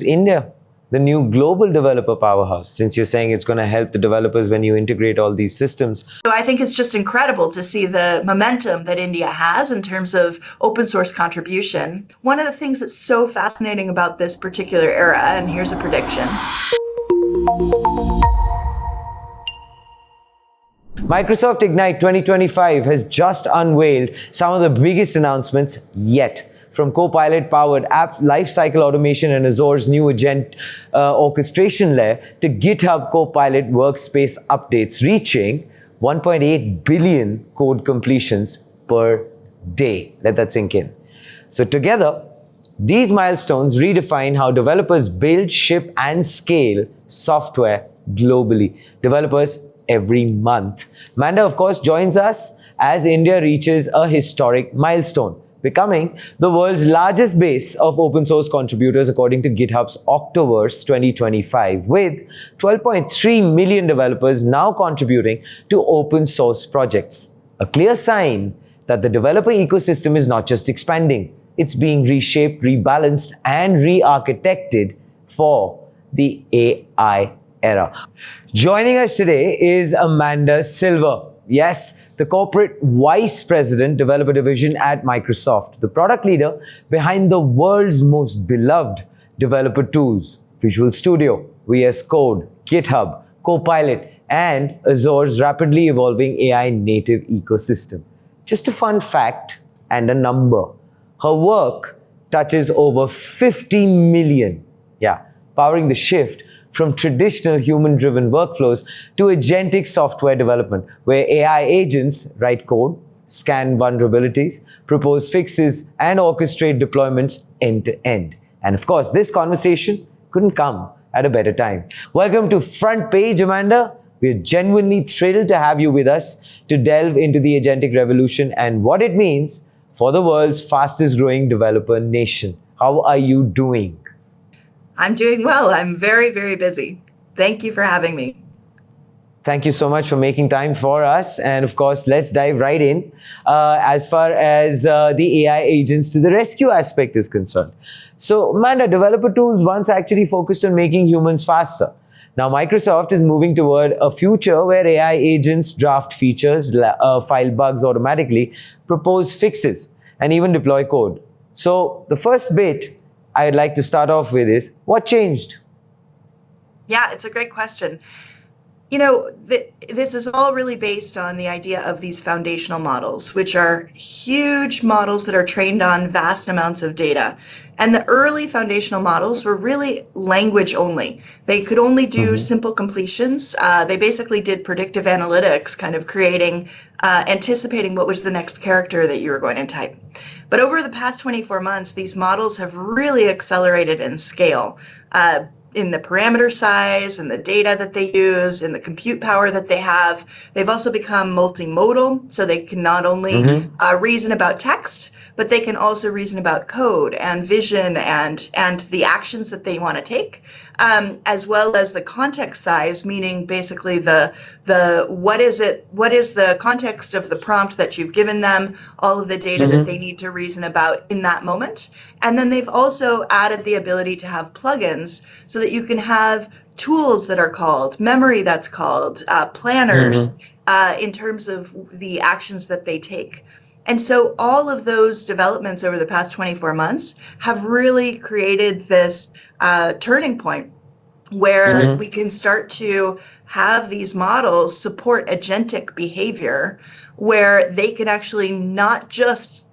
India the new global developer powerhouse, since you're saying it's going to help the developers when you integrate all these systems? So I think it's just incredible to see the momentum that India has in terms of open source contribution. One of the things that's so fascinating about this particular era, and here's a prediction. Microsoft Ignite 2025 has just unveiled some of the biggest announcements yet. From Copilot-powered app lifecycle automation and Azure's new orchestration layer to GitHub Copilot workspace updates reaching 1.8 billion code completions per day. Let that sink in. So together, these milestones redefine how developers build, ship, and scale software globally. Developers every month. Manda, of course, joins us as India reaches a historic milestone, becoming the world's largest base of open source contributors according to GitHub's Octoverse 2025, with 12.3 million developers now contributing to open source projects. A clear sign that the developer ecosystem is not just expanding, it's being reshaped, rebalanced, and re-architected for the AI era. Joining us today is Amanda Silver. Yes, the Corporate Vice President, Developer Division at Microsoft, the product leader behind the world's most beloved developer tools, Visual Studio, VS Code, GitHub, Copilot, and Azure's rapidly evolving AI native ecosystem. Just a fun fact and a number. Her work touches over 50 million, powering the shift from traditional human-driven workflows to agentic software development, where AI agents write code, scan vulnerabilities, propose fixes, and orchestrate deployments end-to-end. And of course, this conversation couldn't come at a better time. Welcome to Front Page, Amanda. We're genuinely thrilled to have you with us to delve into the agentic revolution and what it means for the world's fastest-growing developer nation. How are you doing? I'm doing well. I'm very, very busy. Thank you for having me. Thank you so much for making time for us. And of course, let's dive right in as far as the AI agents to the rescue aspect is concerned. So, Amanda, developer tools once actually focused on making humans faster. Now, Microsoft is moving toward a future where AI agents draft features, file bugs automatically, propose fixes, and even deploy code. So, the first bit I'd like to start off with is, what changed? Yeah, it's a great question. You know, this is all really based on the idea of these foundational models, which are huge models that are trained on vast amounts of data. And the early foundational models were really language only. They could only do simple completions. They basically did predictive analytics, kind of creating, anticipating what was the next character that you were going to type. But over the past 24 months, these models have really accelerated in scale. In the parameter size and the data that they use and the compute power that they have. They've also become multimodal, so they can not only reason about text, but they can also reason about code and vision and the actions that they want to take, as well as the context size, meaning basically the what is the context of the prompt that you've given them, all of the data that they need to reason about in that moment. And then they've also added the ability to have plugins so that you can have tools that are called, memory that's called, planners, in terms of the actions that they take. And so all of those developments over the past 24 months have really created this turning point where we can start to have these models support agentic behavior, where they can actually not just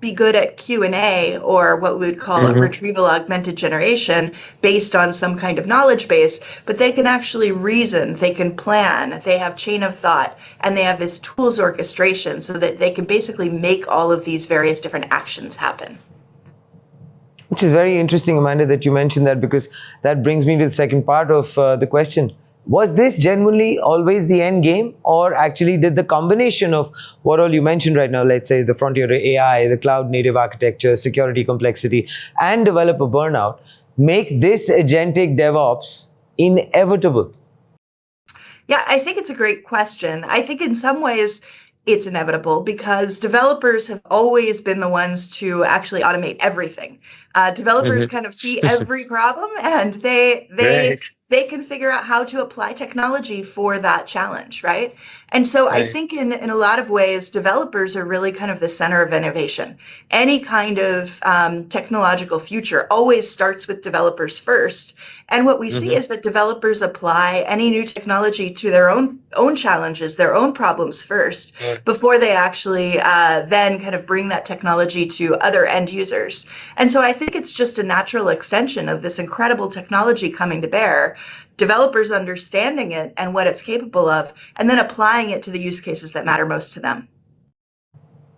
be good at Q&A or what we would call a retrieval augmented generation based on some kind of knowledge base, but they can actually reason, they can plan, they have chain of thought, and they have this tools orchestration so that they can basically make all of these various different actions happen. Which is very interesting, Amanda, that you mentioned that, because that brings me to the second part of the question. Was this genuinely always the end game, or actually did the combination of what all you mentioned right now, let's say the frontier AI, the cloud native architecture, security complexity, and developer burnout, make this agentic DevOps inevitable? Yeah, I think it's a great question. I think in some ways it's inevitable because developers have always been the ones to actually automate everything. Developers kind of see every problem, and they can figure out how to apply technology for that challenge, right? And so I think in a lot of ways, developers are really kind of the center of innovation. Any kind of technological future always starts with developers first. And what we see is that developers apply any new technology to their own challenges, their own problems first, before they actually then kind of bring that technology to other end users. And so I think it's just a natural extension of this incredible technology coming to bear, developers understanding it and what it's capable of, and then applying it to the use cases that matter most to them.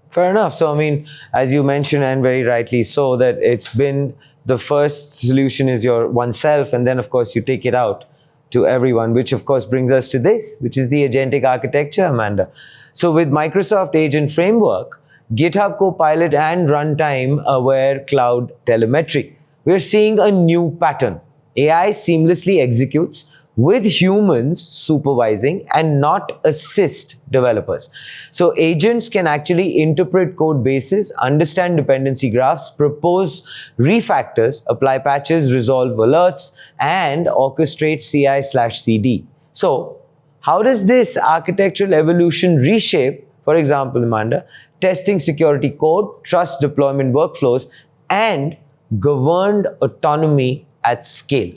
Fair enough. So, I mean, as you mentioned, and very rightly so, that it's been the first solution is your oneself, and then, of course, you take it out to everyone, which, of course, brings us to this, which is the agentic architecture, Amanda. So, with Microsoft Agent Framework, GitHub Copilot and runtime-aware cloud telemetry, we're seeing a new pattern. AI seamlessly executes with humans supervising and not assist developers. So agents can actually interpret code bases, understand dependency graphs, propose refactors, apply patches, resolve alerts, and orchestrate CI/CD. So how does this architectural evolution reshape, for example, Amanda, testing security code, trust deployment workflows, and governed autonomy at scale?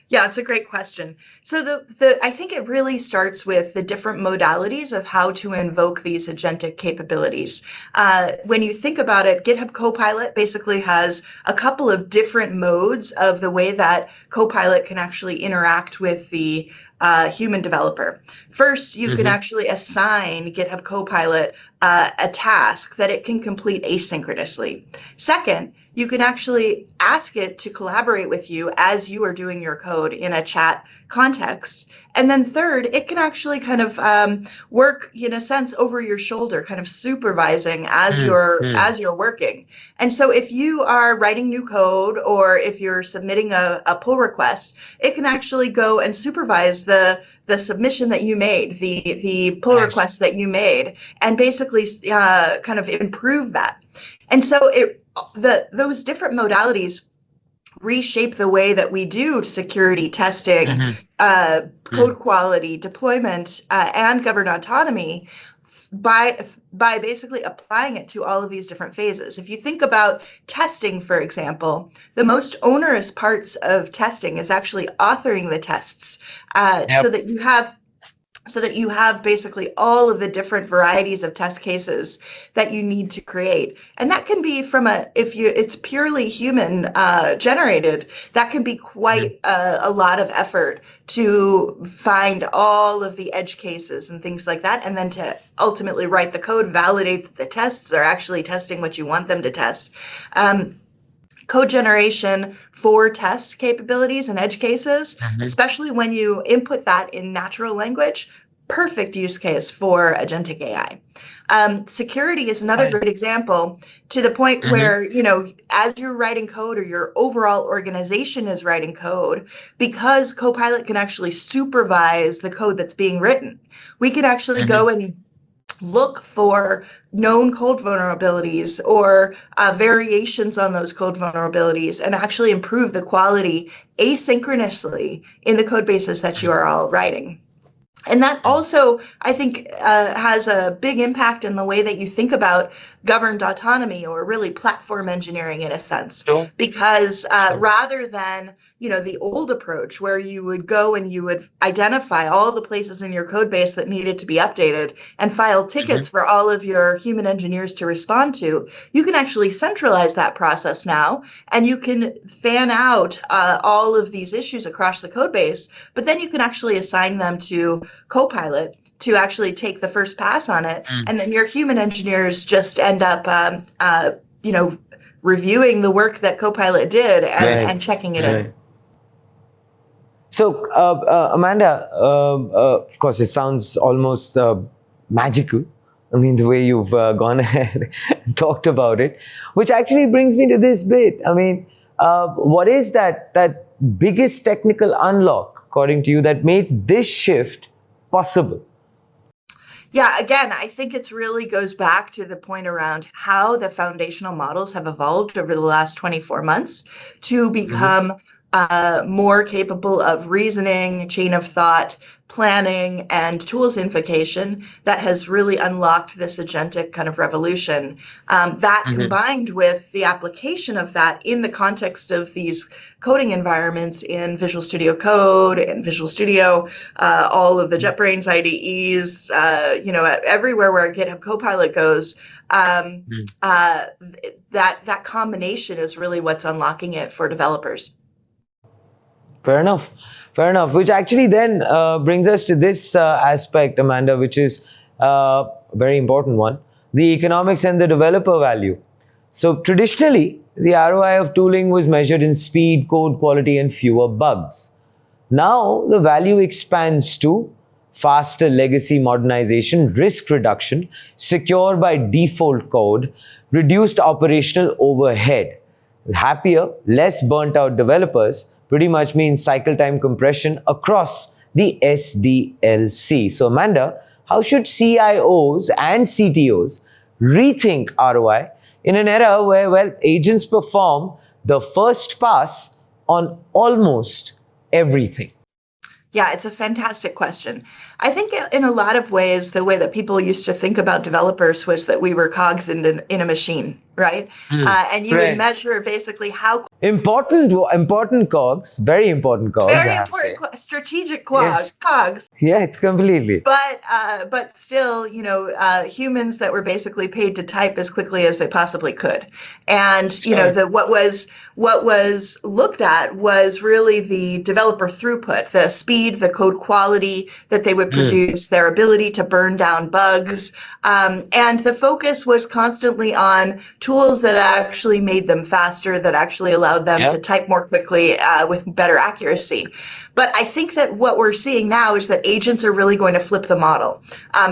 Yeah, it's a great question. So I think it really starts with the different modalities of how to invoke these agentic capabilities. When you think about it, GitHub Copilot basically has a couple of different modes of the way that Copilot can actually interact with the human developer. First, you can actually assign GitHub Copilot a task that it can complete asynchronously. Second, you can actually ask it to collaborate with you as you are doing your code in a chat context. And then third, it can actually kind of work in a sense over your shoulder, kind of supervising as you're working. And so if you are writing new code or if you're submitting a pull request, it can actually go and supervise the submission that you made, the pull request that you made, and basically kind of improve that. And so those different modalities reshape the way that we do security testing, code quality, deployment, and governed autonomy by basically applying it to all of these different phases. If you think about testing, for example, the most onerous parts of testing is actually authoring the tests so that you have basically all of the different varieties of test cases that you need to create. And that can be it's purely human generated, that can be quite a lot of effort to find all of the edge cases and things like that, and then to ultimately write the code, validate that the tests are actually testing what you want them to test. Code generation for test capabilities and edge cases, especially when you input that in natural language, perfect use case for agentic AI. Security is another great example, to the point where, as you're writing code or your overall organization is writing code, because Copilot can actually supervise the code that's being written, we can actually go and look for known code vulnerabilities or variations on those code vulnerabilities and actually improve the quality asynchronously in the code bases that you are all writing. And that also, I think, has a big impact in the way that you think about governed autonomy, or really platform engineering in a sense. Because rather than, the old approach where you would go and you would identify all the places in your code base that needed to be updated and file tickets for all of your human engineers to respond to, you can actually centralize that process now, and you can fan out all of these issues across the code base, but then you can actually assign them to Copilot to actually take the first pass on it. And then your human engineers just end up, reviewing the work that Copilot did and checking it in. So, Amanda, of course, it sounds almost magical. I mean, the way you've gone ahead and talked about it, which actually brings me to this bit. I mean, what is that biggest technical unlock, according to you, that made this shift possible? Yeah, again, I think it's really goes back to the point around how the foundational models have evolved over the last 24 months to become more capable of reasoning, chain of thought, planning, and tools invocation that has really unlocked this agentic kind of revolution. That combined with the application of that in the context of these coding environments in Visual Studio Code and Visual Studio, all of the JetBrains IDEs, everywhere where GitHub Copilot goes, that combination is really what's unlocking it for developers. Fair enough. Fair enough. Which actually then brings us to this aspect, Amanda, which is a very important one, the economics and the developer value. So traditionally, the ROI of tooling was measured in speed, code quality, and fewer bugs. Now the value expands to faster legacy modernization, risk reduction, secure by default code, reduced operational overhead. Happier, less burnt out developers pretty much means cycle time compression across the SDLC. So Amanda, how should CIOs and CTOs rethink ROI in an era where, well, agents perform the first pass on almost everything? Yeah, it's a fantastic question. I think in a lot of ways, the way that people used to think about developers was that we were cogs in a machine, right? And you would measure basically how important cogs, very important cogs. Very important, strategic cogs. Yeah, it's completely. But still, humans that were basically paid to type as quickly as they possibly could, and what was looked at was really the developer throughput, the speed, the code quality that they would produce, their ability to burn down bugs, and the focus was constantly on tools that actually made them faster, that actually allowed them to type more quickly with better accuracy. But I think that what we're seeing now is that agents are really going to flip the model.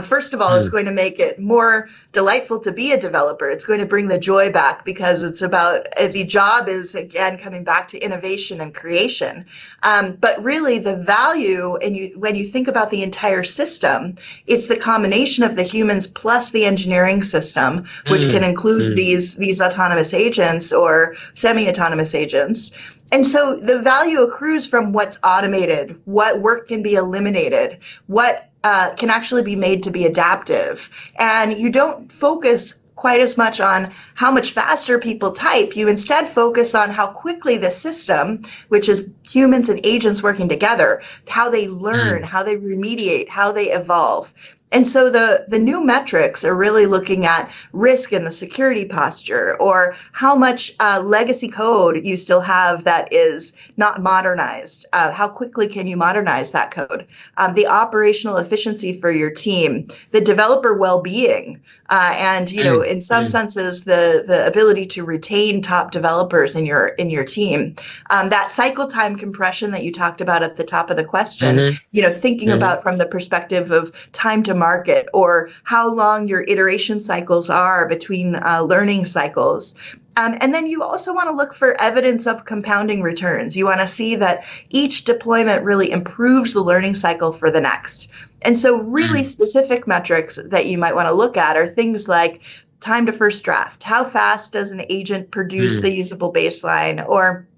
First of all, it's going to make it more delightful to be a developer. It's going to bring the joy back because it's about the job is, again, coming back to innovation and creation. But really the value, and when you think about the entire system, it's the combination of the humans plus the engineering system, which can include these autonomous agents or semi-autonomous agents. And so the value accrues from what's automated, what work can be eliminated, what can actually be made to be adaptive. And you don't focus quite as much on how much faster people type. You instead focus on how quickly the system, which is humans and agents working together, how they learn, how they remediate, how they evolve. And so the new metrics are really looking at risk in the security posture, or how much legacy code you still have that is not modernized. How quickly can you modernize that code? The operational efficiency for your team, the developer well-being, and in some senses the ability to retain top developers in your team. That cycle time compression that you talked about at the top of the question. Thinking about from the perspective of time to market, or how long your iteration cycles are between learning cycles. And then you also want to look for evidence of compounding returns. You want to see that each deployment really improves the learning cycle for the next. And so really specific metrics that you might want to look at are things like time to first draft. How fast does an agent produce the usable baseline? Or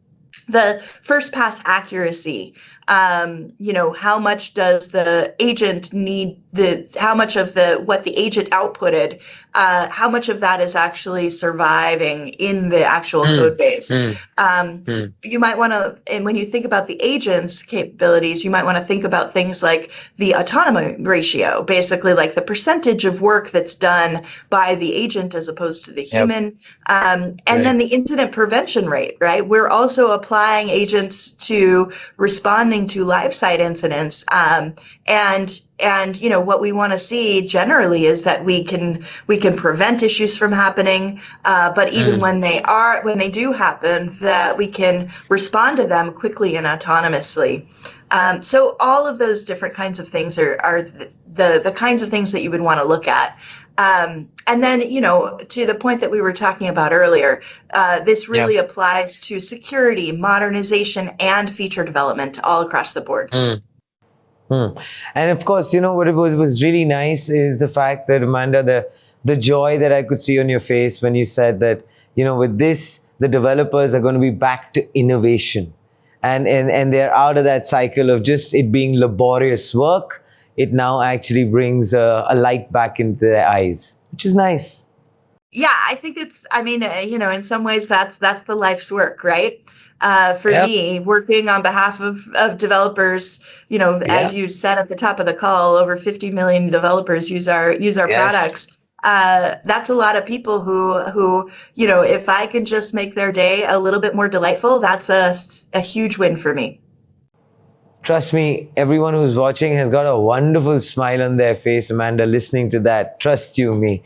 the first pass accuracy. How much does the agent need, how much of what the agent outputted, how much of that is actually surviving in the actual code base. You might want to, and when you think about the agent's capabilities, you might want to think about things like the autonomy ratio, basically like the percentage of work that's done by the agent as opposed to the human. And then the incident prevention rate, right? We're also applying agents to responding to live site incidents. And what we want to see generally is that we can prevent issues from happening, but even when they do happen, that we can respond to them quickly and autonomously. So all of those different kinds of things are the kinds of things that you would want to look at. And then, to the point that we were talking about earlier, this really applies to security, modernization, and feature development all across the board. And of course, what it was really nice is the fact that, Amanda, the joy that I could see on your face when you said that, with this, the developers are going to be back to innovation. And they're out of that cycle of just it being laborious work. It now actually brings a light back into their eyes, which is nice. Yeah, I think in some ways that's the life's work, right? For me, working on behalf of developers, as you said at the top of the call, over 50 million developers use our products. That's a lot of people who, if I can just make their day a little bit more delightful, that's a huge win for me. Trust me, everyone who's watching has got a wonderful smile on their face, Amanda, listening to that. Trust you me.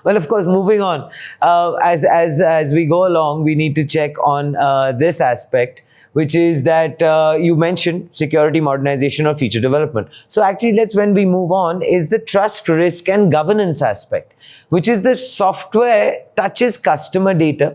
Well, of course, moving on. As we go along, we need to check on this aspect, which is that you mentioned security modernization or feature development. So actually, when we move on, is the trust, risk, and governance aspect, which is the software touches customer data,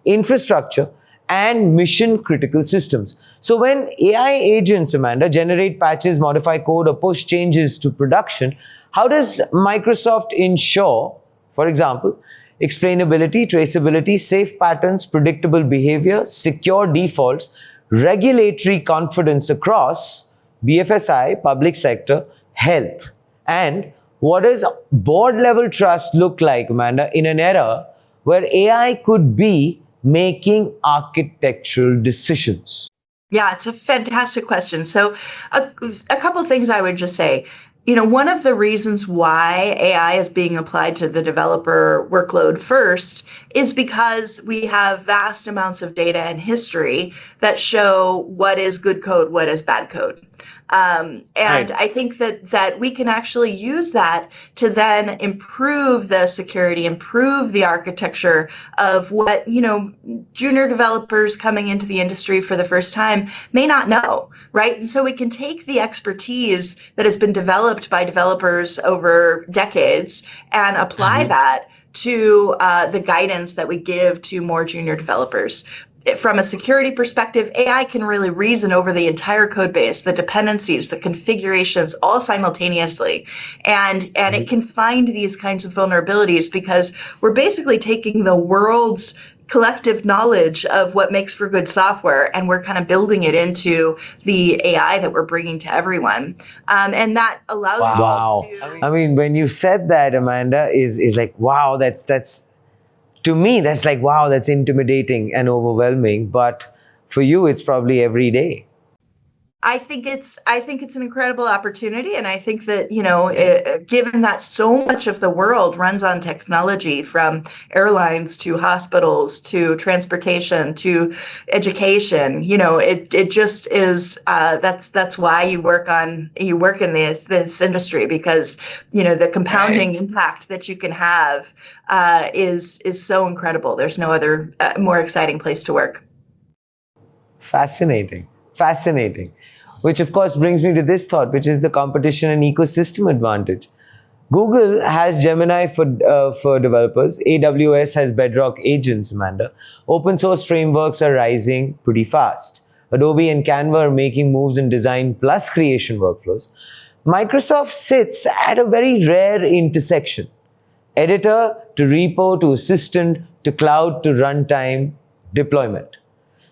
infrastructure, and mission critical systems. So when AI agents, Amanda, generate patches, modify code, or push changes to production, how does Microsoft ensure, for example, explainability, traceability, safe patterns, predictable behavior, secure defaults, regulatory confidence across BFSI, public sector, health? And what does board level trust look like, Amanda, in an era where AI could be making architectural decisions? Yeah, it's a fantastic question. So a couple of things I would just say. One of the reasons why AI is being applied to the developer workload first is because we have vast amounts of data and history that show what is good code, what is bad code. And right. I think that we can actually use that to then improve the security, improve the architecture of what, junior developers coming into the industry for the first time may not know, right? And so we can take the expertise that has been developed by developers over decades and apply that to the guidance that we give to more junior developers. From a security perspective, AI can really reason over the entire code base, the dependencies, the configurations, all simultaneously. And it can find these kinds of vulnerabilities because we're basically taking the world's collective knowledge of what makes for good software, and we're kind of building it into the AI that we're bringing to everyone. And that allows us to do... I mean, when you said that, Amanda, is like, wow, that's to me, that's like, wow, that's intimidating and overwhelming. But for you, it's probably every day. I think it's an incredible opportunity. And I think that, given that so much of the world runs on technology, from airlines to hospitals to transportation to education, it just is, that's why you work in this industry, because, the compounding impact that you can have is so incredible. There's no other more exciting place to work. Fascinating. Which of course brings me to this thought, which is the competition and ecosystem advantage. Google has Gemini for developers. AWS has Bedrock agents, Amanda. Open source frameworks are rising pretty fast. Adobe and Canva are making moves in design plus creation workflows. Microsoft sits at a very rare intersection. Editor to repo to assistant to cloud to runtime deployment.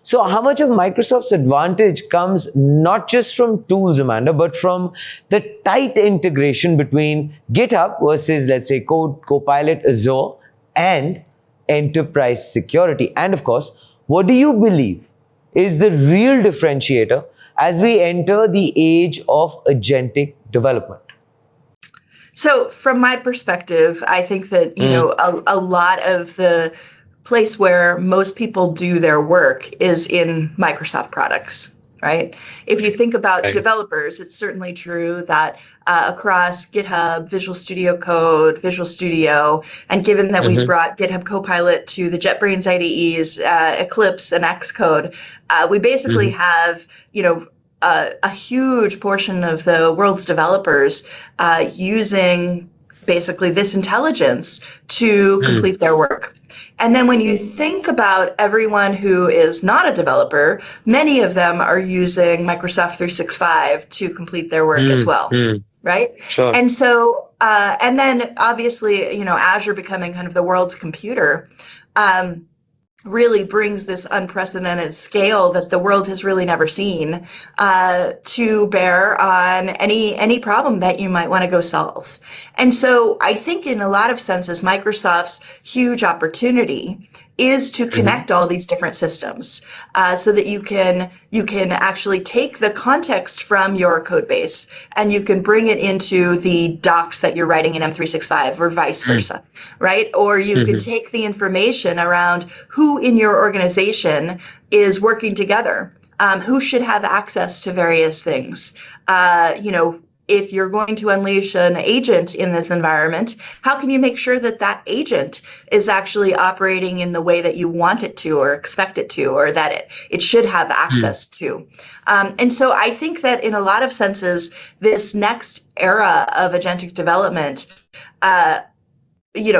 So how much of Microsoft's advantage comes not just from tools, Amanda, but from the tight integration between GitHub versus, let's say, Copilot, Azure, and enterprise security? And of course, what do you believe is the real differentiator as we enter the age of agentic development? So from my perspective, I think that, a lot of the place where most people do their work is in Microsoft products, right? If you think about developers, it's certainly true that across GitHub, Visual Studio Code, Visual Studio, and given that we've brought GitHub Copilot to the JetBrains IDEs, Eclipse and Xcode, we basically have, a huge portion of the world's developers using basically this intelligence to complete their work. And then when you think about everyone who is not a developer, many of them are using Microsoft 365 to complete their work as well, right? Sure. And so, and then obviously, Azure becoming kind of the world's computer, really brings this unprecedented scale that the world has really never seen to bear on any problem that you might want to go solve. And so I think in a lot of senses, Microsoft's huge opportunity is to connect all these different systems so that you can actually take the context from your code base and you can bring it into the docs that you're writing in M365 or vice versa, right? Or you can take the information around who in your organization is working together, who should have access to various things, if you're going to unleash an agent in this environment, how can you make sure that that agent is actually operating in the way that you want it to or expect it to, or that it should have access to? And so I think that in a lot of senses, this next era of agentic development,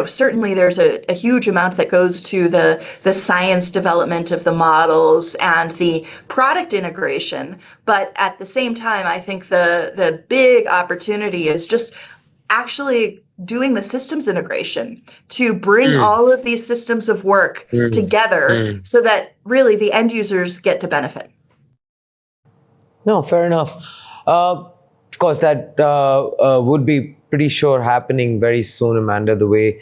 certainly there's a huge amount that goes to the science development of the models and the product integration. But at the same time, I think the big opportunity is just actually doing the systems integration to bring all of these systems of work together so that really the end users get to benefit. No, fair enough. Of course, that would be pretty sure happening very soon, Amanda, the way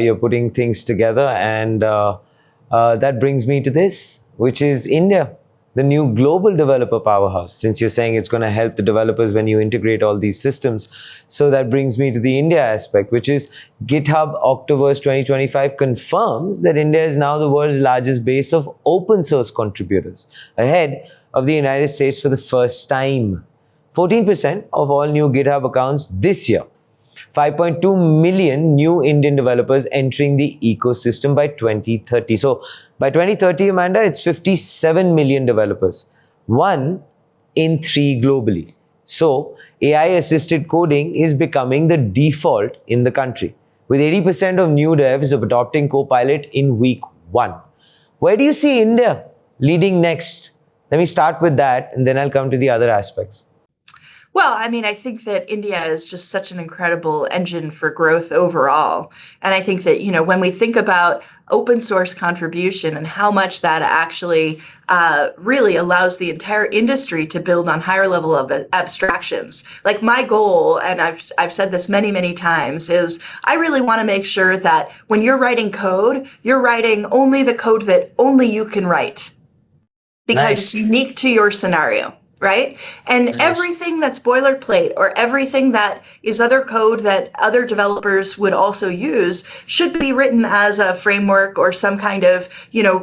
you're putting things together. And that brings me to this, which is India, the new global developer powerhouse, since you're saying it's going to help the developers when you integrate all these systems. So that brings me to the India aspect, which is GitHub Octoverse 2025 confirms that India is now the world's largest base of open source contributors, ahead of the United States for the first time. 14% of all new GitHub accounts this year. 5.2 million new Indian developers entering the ecosystem by 2030. So by 2030, Amanda, it's 57 million developers, 1 in 3 globally. So AI-assisted coding is becoming the default in the country, with 80% of new devs adopting Copilot in week 1. Where do you see India leading next? Let me start with that, and then I'll come to the other aspects. Well, I mean, I think that India is just such an incredible engine for growth overall. And I think that, when we think about open source contribution and how much that actually really allows the entire industry to build on higher level of abstractions. Like my goal, and I've said this many, many times, is I really want to make sure that when you're writing code, you're writing only the code that only you can write because it's unique to your scenario. Right? And everything that's boilerplate or everything that is other code that other developers would also use should be written as a framework or some kind of,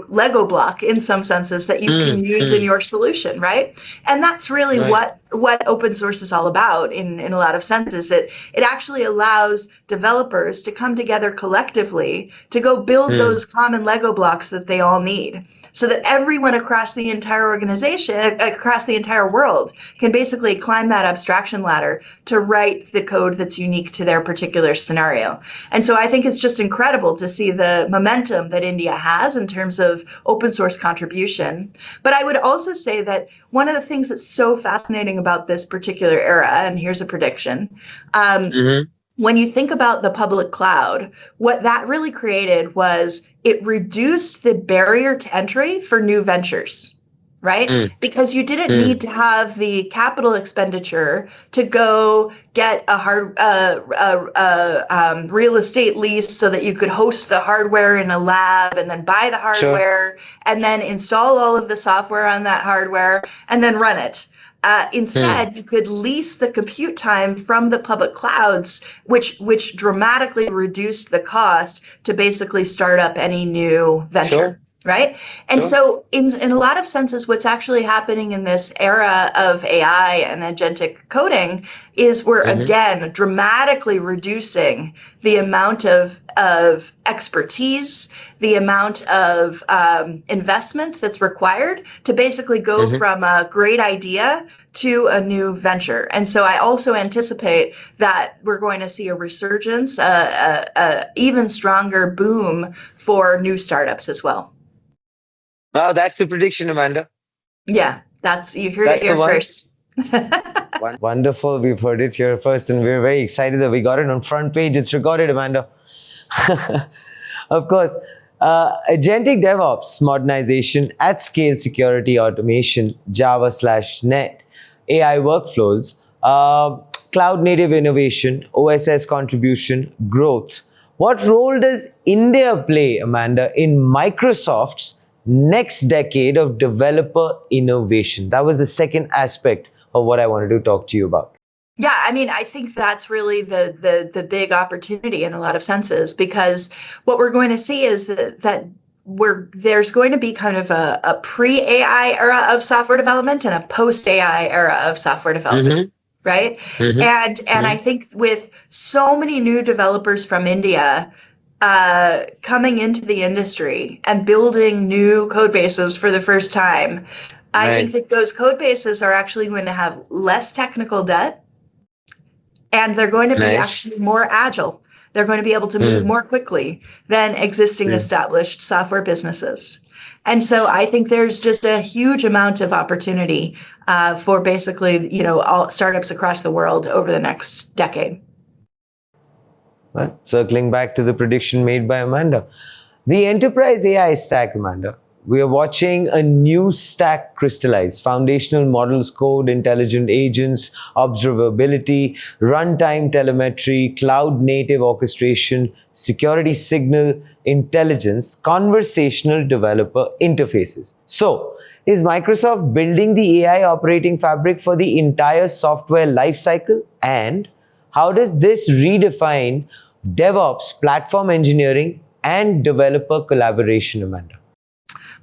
Lego block in some senses that you can use in your solution, right? And that's really what open source is all about in a lot of senses. It actually allows developers to come together collectively to go build those common Lego blocks that they all need, so that everyone across the entire organization, across the entire world, can basically climb that abstraction ladder to write the code that's unique to their particular scenario. And so I think it's just incredible to see the momentum that India has in terms of open source contribution. But I would also say that one of the things that's so fascinating about this particular era, and here's a prediction, when you think about the public cloud, what that really created was it reduced the barrier to entry for new ventures, right? Because you didn't need to have the capital expenditure to go get a real estate lease so that you could host the hardware in a lab and then buy the hardware and then install all of the software on that hardware and then run it. Instead, you could lease the compute time from the public clouds, which dramatically reduced the cost to basically start up any new venture. right? And Sure. so in a lot of senses, what's actually happening in this era of AI and agentic coding is we're again dramatically reducing the amount of expertise, the amount of investment that's required to basically go from a great idea to a new venture. And so I also anticipate that we're going to see a resurgence, a even stronger boom for new startups as well. Wow, that's the prediction, Amanda. Yeah, you heard That's it here the one. first. Wonderful. We've heard it here first, and we're very excited that we got it on front page. It's recorded, Amanda. Of course, agentic DevOps, modernization, at scale security automation, Java/Net, AI workflows, cloud native innovation, OSS contribution, growth. What role does India play, Amanda, in Microsoft's next decade of developer innovation? That was the second aspect of what I wanted to talk to you about. Yeah, I mean, I think that's really the big opportunity in a lot of senses, because what we're going to see is that there's going to be kind of a pre-AI era of software development and a post-AI era of software development, right? And I think with so many new developers from India coming into the industry and building new code bases for the first time, I think that those code bases are actually going to have less technical debt, and they're going to be actually more agile. They're going to be able to move more quickly than existing established software businesses. And so I think there's just a huge amount of opportunity for basically, all startups across the world over the next decade. Well, circling back to the prediction made by Amanda, the enterprise AI stack, Amanda, we are watching a new stack crystallize. Foundational models, code, intelligent agents, observability, runtime telemetry, cloud native orchestration, security signal intelligence, conversational developer interfaces. So, is Microsoft building the AI operating fabric for the entire software lifecycle? And how does this redefine DevOps, platform engineering, and developer collaboration, Amanda?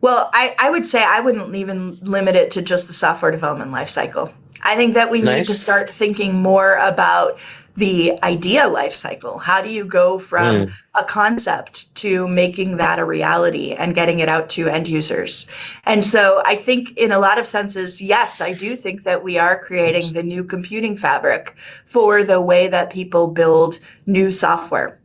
Well, I would say I wouldn't even limit it to just the software development lifecycle. I think that we need to start thinking more about the idea lifecycle. How do you go from a concept to making that a reality and getting it out to end users? And so I think in a lot of senses, yes, I do think that we are creating the new computing fabric for the way that people build new software.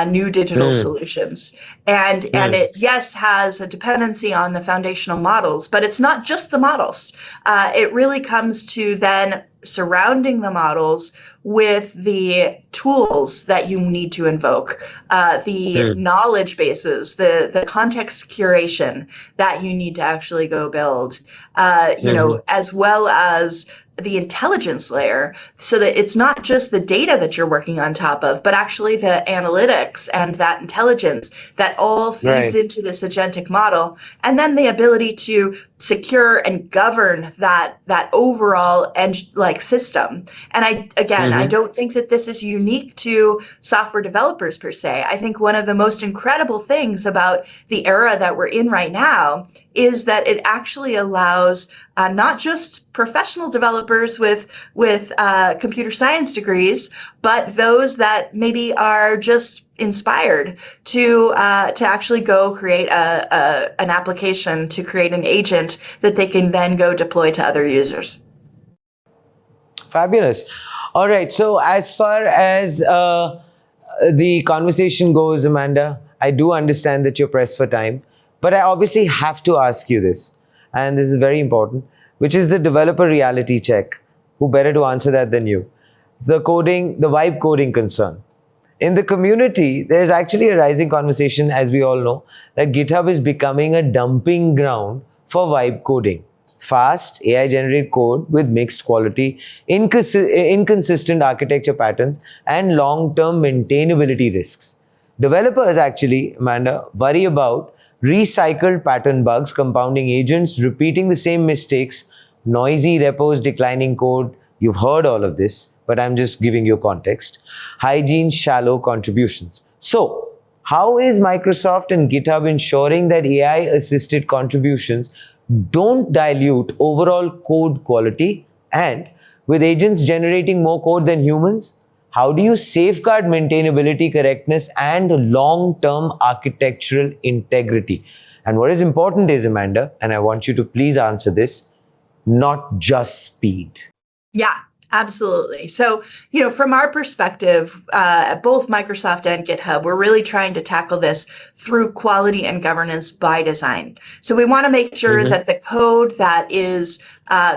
New digital solutions. And it, yes, has a dependency on the foundational models, but it's not just the models. It really comes to then surrounding the models with the tools that you need to invoke, the knowledge bases, the context curation that you need to actually go build, as well as the intelligence layer, so that it's not just the data that you're working on top of, but actually the analytics and that intelligence that all feeds into this agentic model. And then the ability to secure and govern that overall system. And I don't think that this is unique to software developers per se. I think one of the most incredible things about the era that we're in right now is that it actually allows not just professional developers with computer science degrees, but those that maybe are just inspired to actually go create an application, to create an agent that they can then go deploy to other users. Fabulous. All right. So as far as the conversation goes, Amanda, I do understand that you're pressed for time, but I obviously have to ask you this, and this is very important, which is the developer reality check. Who better to answer that than you? The vibe coding concern. In the community, there's actually a rising conversation, as we all know, that GitHub is becoming a dumping ground for vibe coding. Fast, AI-generated code with mixed quality, inconsistent architecture patterns, and long-term maintainability risks. Developers actually, Amanda, worry about recycled pattern bugs, compounding agents, repeating the same mistakes, noisy repos, declining code. You've heard all of this, but I'm just giving you context. Hygiene, shallow contributions. So, How is Microsoft and GitHub ensuring that AI-assisted contributions don't dilute overall code quality? And with agents generating more code than humans, how do you safeguard maintainability, correctness, and long-term architectural integrity? And what is important is, Amanda, and I want you to please answer this, not just speed. Yeah, absolutely. So, from our perspective, at both Microsoft and GitHub, we're really trying to tackle this through quality and governance by design. So we want to make sure that the code that is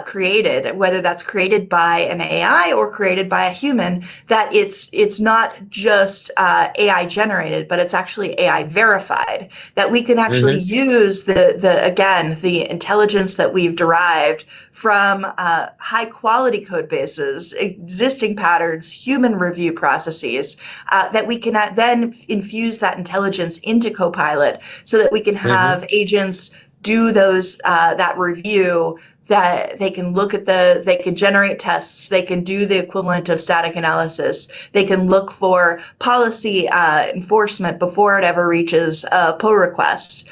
created, whether that's created by an AI or created by a human, that it's not just AI generated, but it's actually AI verified. That we can actually use the intelligence that we've derived from high quality code bases, existing patterns, human review processes, that we can then infuse that intelligence into Copilot so that we can have agents do that review, that they can they can generate tests, they can do the equivalent of static analysis, they can look for policy enforcement before it ever reaches a pull request.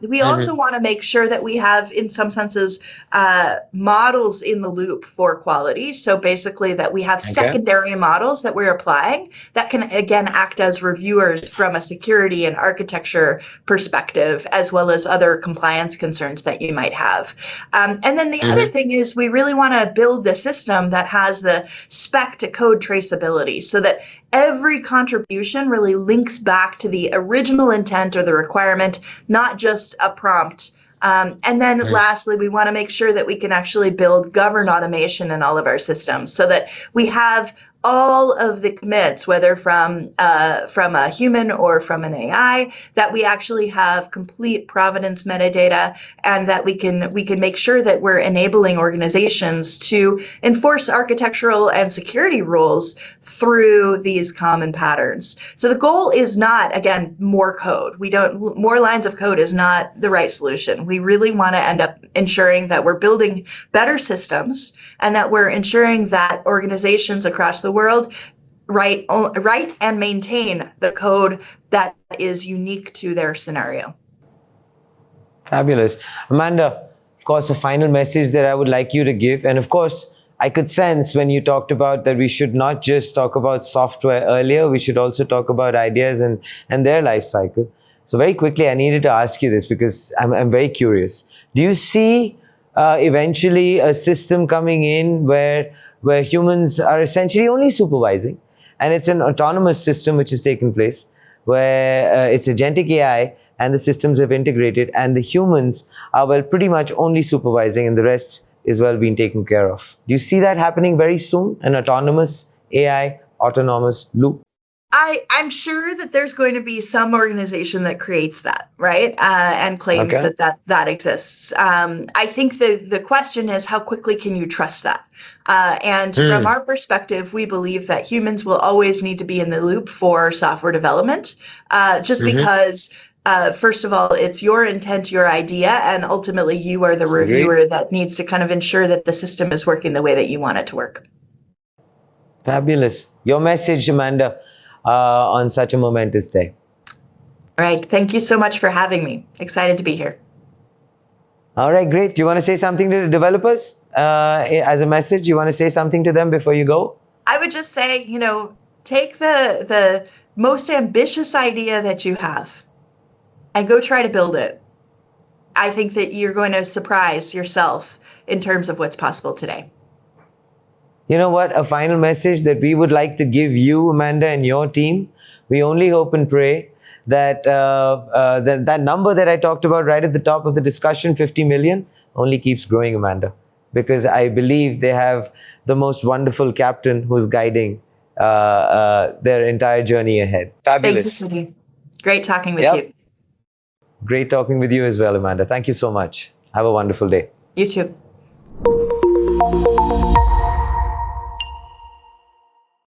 We also want to make sure that we have, in some senses, models in the loop for quality. So basically that we have secondary models that we're applying that can, again, act as reviewers from a security and architecture perspective, as well as other compliance concerns that you might have. And then the other thing is we really want to build the system that has the spec to code traceability so that every contribution really links back to the original intent or the requirement, not just a prompt. And then lastly, we want to make sure that we can actually build governed automation in all of our systems so that we have all of the commits, whether from a human or from an AI, that we actually have complete provenance metadata, and that we can make sure that we're enabling organizations to enforce architectural and security rules through these common patterns. So the goal is not, again, more code. More lines of code is not the right solution. We really want to end up ensuring that we're building better systems and that we're ensuring that organizations across the world write and maintain the code that is unique to their scenario. Fabulous. Amanda, of course, a final message that I would like you to give. And of course, I could sense when you talked about that we should not just talk about software earlier, we should also talk about ideas and their life cycle. So very quickly, I needed to ask you this because I'm very curious. Do you see eventually a system coming in where humans are essentially only supervising, and it's an autonomous system which has taken place, where it's agentic AI and the systems have integrated, and the humans are pretty much only supervising, and the rest is being taken care of? Do you see that happening very soon, an autonomous AI, autonomous loop? I'm sure that there's going to be some organization that creates that, right? And claims that exists. I think the question is, how quickly can you trust that? And from our perspective, we believe that humans will always need to be in the loop for software development, just because first of all, it's your intent, your idea, and ultimately you are the reviewer that needs to kind of ensure that the system is working the way that you want it to work. Fabulous. Your message, Amanda, on such a momentous day. All right. Thank you so much for having me. Excited to be here. All right, great. Do you want to say something to the developers as a message? You want to say something to them before you go? I would just say, take the most ambitious idea that you have and go try to build it. I think that you're going to surprise yourself in terms of what's possible today. You know what? A final message that we would like to give you, Amanda, and your team. We only hope and pray that that number that I talked about right at the top of the discussion, 50 million, only keeps growing, Amanda. Because I believe they have the most wonderful captain who's guiding their entire journey ahead. Fabulous. Thank you, Sudhi. Great talking with you. Great talking with you as well, Amanda. Thank you so much. Have a wonderful day. You too.